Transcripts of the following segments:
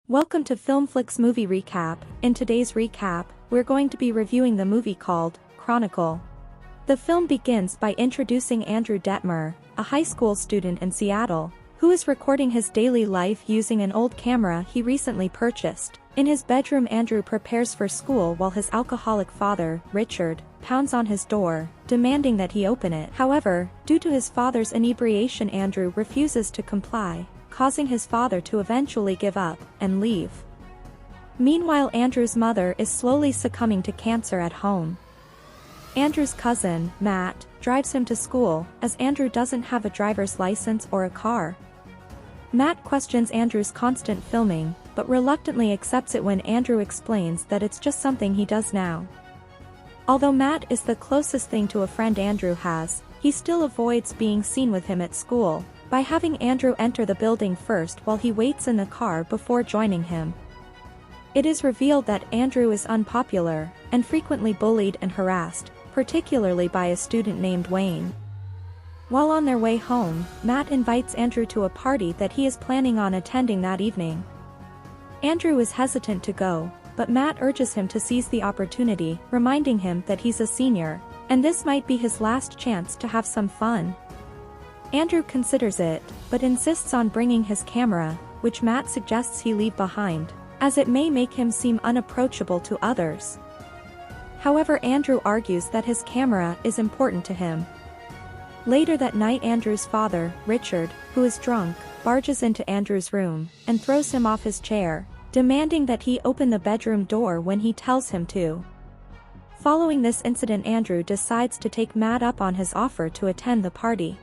Welcome to Filmflix Movie Recap. In today's recap, we're going to be reviewing the movie called Chronicle. The film begins by introducing Andrew Detmer, a high school student in Seattle, who is recording his daily life using an old camera he recently purchased. In his bedroom, Andrew prepares for school while his alcoholic father, Richard, pounds on his door, demanding that he open it. However, due to his father's inebriation, Andrew refuses to comply, causing his father to eventually give up and leave. Meanwhile, Andrew's mother is slowly succumbing to cancer at home. Andrew's cousin, Matt, drives him to school, as Andrew doesn't have a driver's license or a car. Matt questions Andrew's constant filming, but reluctantly accepts it when Andrew explains that it's just something he does now. Although Matt is the closest thing to a friend Andrew has, he still avoids being seen with him at school, by having Andrew enter the building first while he waits in the car before joining him. It is revealed that Andrew is unpopular, and frequently bullied and harassed, particularly by a student named Wayne. While on their way home, Matt invites Andrew to a party that he is planning on attending that evening. Andrew is hesitant to go, but Matt urges him to seize the opportunity, reminding him that he's a senior, and this might be his last chance to have some fun. Andrew considers it, but insists on bringing his camera, which Matt suggests he leave behind, as it may make him seem unapproachable to others. However, Andrew argues that his camera is important to him. Later that night, Andrew's father, Richard, who is drunk, barges into Andrew's room and throws him off his chair, demanding that he open the bedroom door when he tells him to. Following this incident, Andrew decides to take Matt up on his offer to attend the party.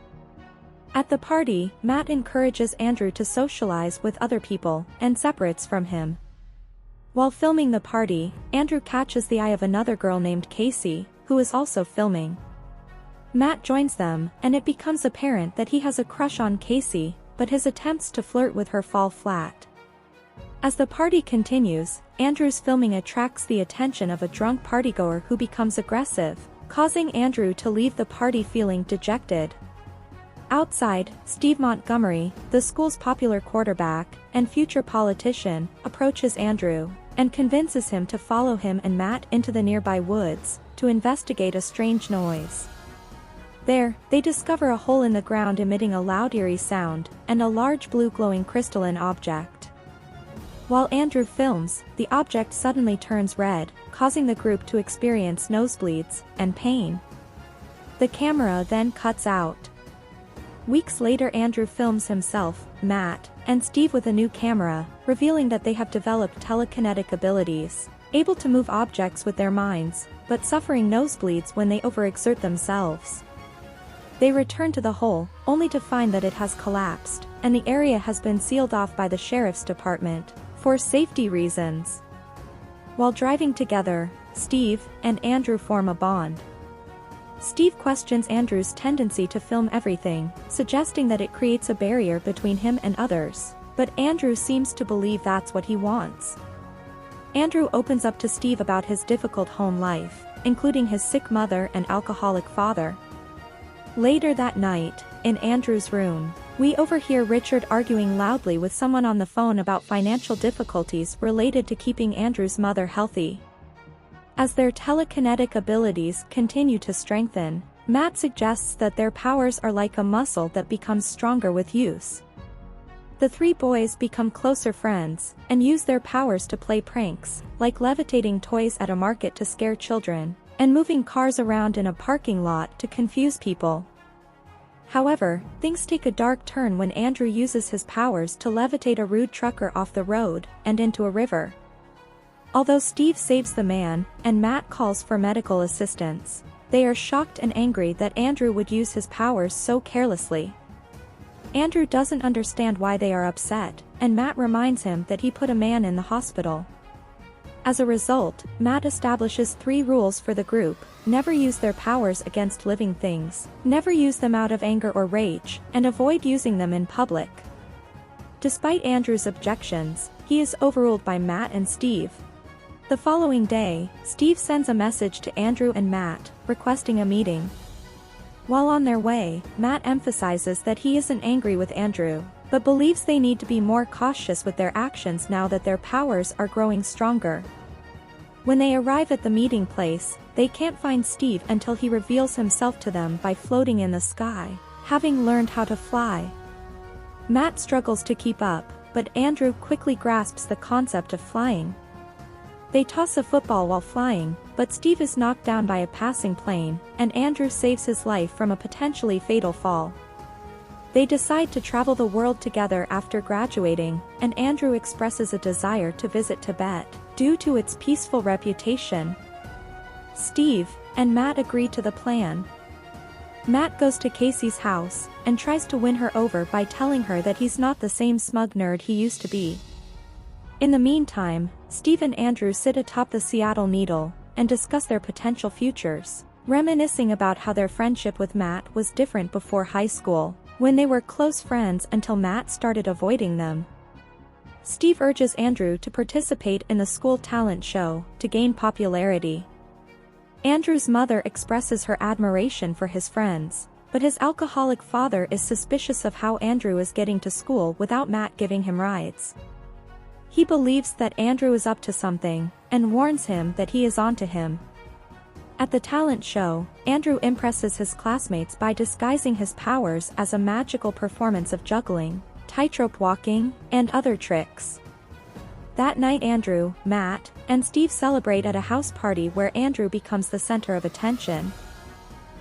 At the party, Matt encourages Andrew to socialize with other people and separates from him. While filming the party, Andrew catches the eye of another girl named Casey, who is also filming. Matt joins them, and it becomes apparent that he has a crush on Casey, but his attempts to flirt with her fall flat. As the party continues, Andrew's filming attracts the attention of a drunk partygoer who becomes aggressive, causing Andrew to leave the party feeling dejected. Outside, Steve Montgomery, the school's popular quarterback and future politician, approaches Andrew and convinces him to follow him and Matt into the nearby woods to investigate a strange noise. There, they discover a hole in the ground emitting a loud, eerie sound and a large blue glowing crystalline object. While Andrew films, the object suddenly turns red, causing the group to experience nosebleeds and pain. The camera then cuts out. Weeks later, Andrew films himself, Matt, and Steve with a new camera, revealing that they have developed telekinetic abilities, able to move objects with their minds, but suffering nosebleeds when they overexert themselves. They return to the hole, only to find that it has collapsed, and the area has been sealed off by the sheriff's department, for safety reasons. While driving together, Steve and Andrew form a bond. Steve questions Andrew's tendency to film everything, suggesting that it creates a barrier between him and others, but Andrew seems to believe that's what he wants. Andrew opens up to Steve about his difficult home life, including his sick mother and alcoholic father. Later that night, in Andrew's room, we overhear Richard arguing loudly with someone on the phone about financial difficulties related to keeping Andrew's mother healthy. As their telekinetic abilities continue to strengthen, Matt suggests that their powers are like a muscle that becomes stronger with use. The three boys become closer friends, and use their powers to play pranks, like levitating toys at a market to scare children, and moving cars around in a parking lot to confuse people. However, things take a dark turn when Andrew uses his powers to levitate a rude trucker off the road and into a river. Although Steve saves the man, and Matt calls for medical assistance, they are shocked and angry that Andrew would use his powers so carelessly. Andrew doesn't understand why they are upset, and Matt reminds him that he put a man in the hospital. As a result, Matt establishes 3 rules for the group: never use their powers against living things, never use them out of anger or rage, and avoid using them in public. Despite Andrew's objections, he is overruled by Matt and Steve. The following day, Steve sends a message to Andrew and Matt, requesting a meeting. While on their way, Matt emphasizes that he isn't angry with Andrew, but believes they need to be more cautious with their actions now that their powers are growing stronger. When they arrive at the meeting place, they can't find Steve until he reveals himself to them by floating in the sky, having learned how to fly. Matt struggles to keep up, but Andrew quickly grasps the concept of flying. They toss a football while flying, but Steve is knocked down by a passing plane, and Andrew saves his life from a potentially fatal fall. They decide to travel the world together after graduating, and Andrew expresses a desire to visit Tibet, due to its peaceful reputation. Steve and Matt agree to the plan. Matt goes to Casey's house, and tries to win her over by telling her that he's not the same smug nerd he used to be. In the meantime, Steve and Andrew sit atop the Seattle Needle, and discuss their potential futures, reminiscing about how their friendship with Matt was different before high school, when they were close friends until Matt started avoiding them. Steve urges Andrew to participate in the school talent show, to gain popularity. Andrew's mother expresses her admiration for his friends, but his alcoholic father is suspicious of how Andrew is getting to school without Matt giving him rides. He believes that Andrew is up to something, and warns him that he is onto him. At the talent show, Andrew impresses his classmates by disguising his powers as a magical performance of juggling, tightrope walking, and other tricks. That night Andrew, Matt, and Steve celebrate at a house party where Andrew becomes the center of attention.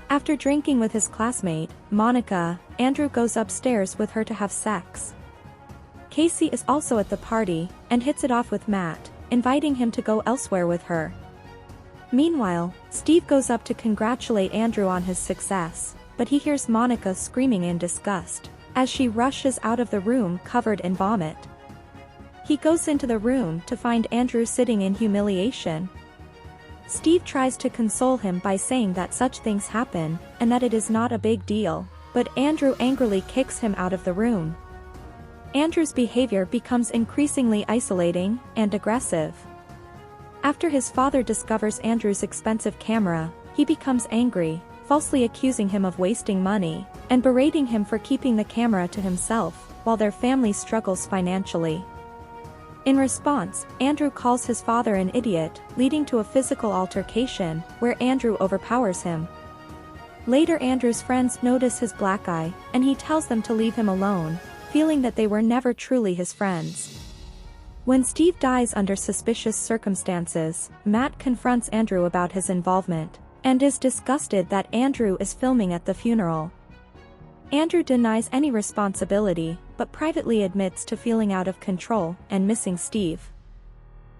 After drinking with his classmate, Monica, Andrew goes upstairs with her to have sex. Casey is also at the party, and hits it off with Matt, inviting him to go elsewhere with her. Meanwhile, Steve goes up to congratulate Andrew on his success, but he hears Monica screaming in disgust, as she rushes out of the room covered in vomit. He goes into the room to find Andrew sitting in humiliation. Steve tries to console him by saying that such things happen, and that it is not a big deal, but Andrew angrily kicks him out of the room. Andrew's behavior becomes increasingly isolating and aggressive. After his father discovers Andrew's expensive camera, he becomes angry, falsely accusing him of wasting money, and berating him for keeping the camera to himself, while their family struggles financially. In response, Andrew calls his father an idiot, leading to a physical altercation, where Andrew overpowers him. Later Andrew's friends notice his black eye, and he tells them to leave him alone, feeling that they were never truly his friends. When Steve dies under suspicious circumstances, Matt confronts Andrew about his involvement, and is disgusted that Andrew is filming at the funeral. Andrew denies any responsibility, but privately admits to feeling out of control and missing Steve.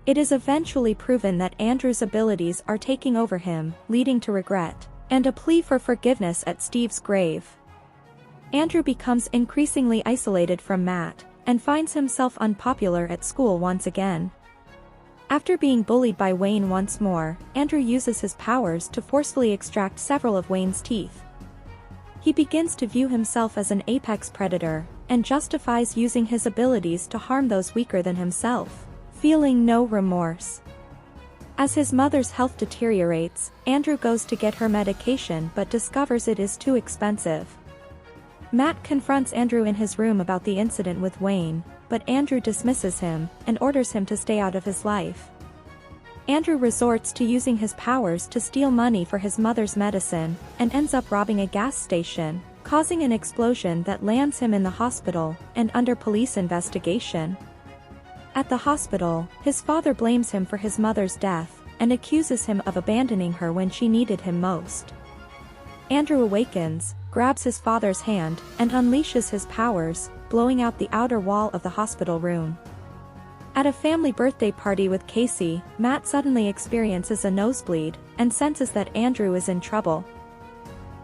It is eventually proven that Andrew's abilities are taking over him, leading to regret, and a plea for forgiveness at Steve's grave. Andrew becomes increasingly isolated from Matt, and finds himself unpopular at school once again. After being bullied by Wayne once more, Andrew uses his powers to forcefully extract several of Wayne's teeth. He begins to view himself as an apex predator, and justifies using his abilities to harm those weaker than himself, feeling no remorse. As his mother's health deteriorates, Andrew goes to get her medication but discovers it is too expensive. Matt confronts Andrew in his room about the incident with Wayne, but Andrew dismisses him, and orders him to stay out of his life. Andrew resorts to using his powers to steal money for his mother's medicine, and ends up robbing a gas station, causing an explosion that lands him in the hospital, and under police investigation. At the hospital, his father blames him for his mother's death, and accuses him of abandoning her when she needed him most. Andrew awakens, grabs his father's hand, and unleashes his powers, blowing out the outer wall of the hospital room. At a family birthday party with Casey, Matt suddenly experiences a nosebleed, and senses that Andrew is in trouble.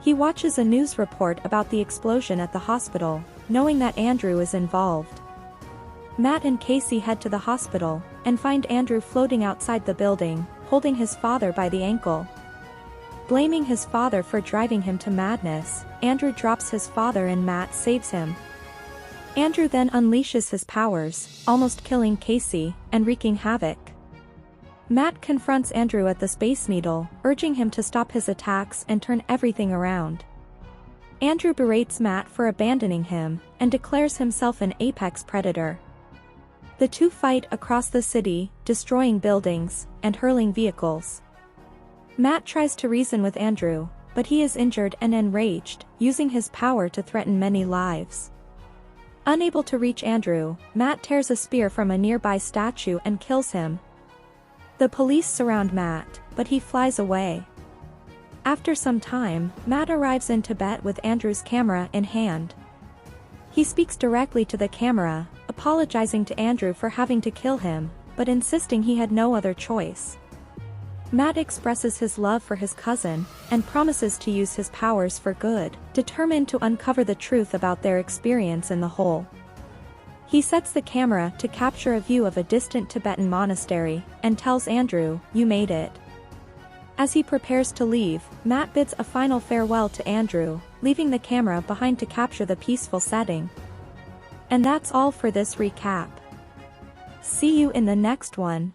He watches a news report about the explosion at the hospital, knowing that Andrew is involved. Matt and Casey head to the hospital, and find Andrew floating outside the building, holding his father by the ankle. Blaming his father for driving him to madness, Andrew drops his father and Matt saves him. Andrew then unleashes his powers, almost killing Casey, and wreaking havoc. Matt confronts Andrew at the Space Needle, urging him to stop his attacks and turn everything around. Andrew berates Matt for abandoning him, and declares himself an apex predator. The two fight across the city, destroying buildings, and hurling vehicles. Matt tries to reason with Andrew, but he is injured and enraged, using his power to threaten many lives. Unable to reach Andrew, Matt tears a spear from a nearby statue and kills him. The police surround Matt, but he flies away. After some time, Matt arrives in Tibet with Andrew's camera in hand. He speaks directly to the camera, apologizing to Andrew for having to kill him, but insisting he had no other choice. Matt expresses his love for his cousin, and promises to use his powers for good, determined to uncover the truth about their experience in the hole. He sets the camera to capture a view of a distant Tibetan monastery, and tells Andrew, "You made it." As he prepares to leave, Matt bids a final farewell to Andrew, leaving the camera behind to capture the peaceful setting. And that's all for this recap. See you in the next one.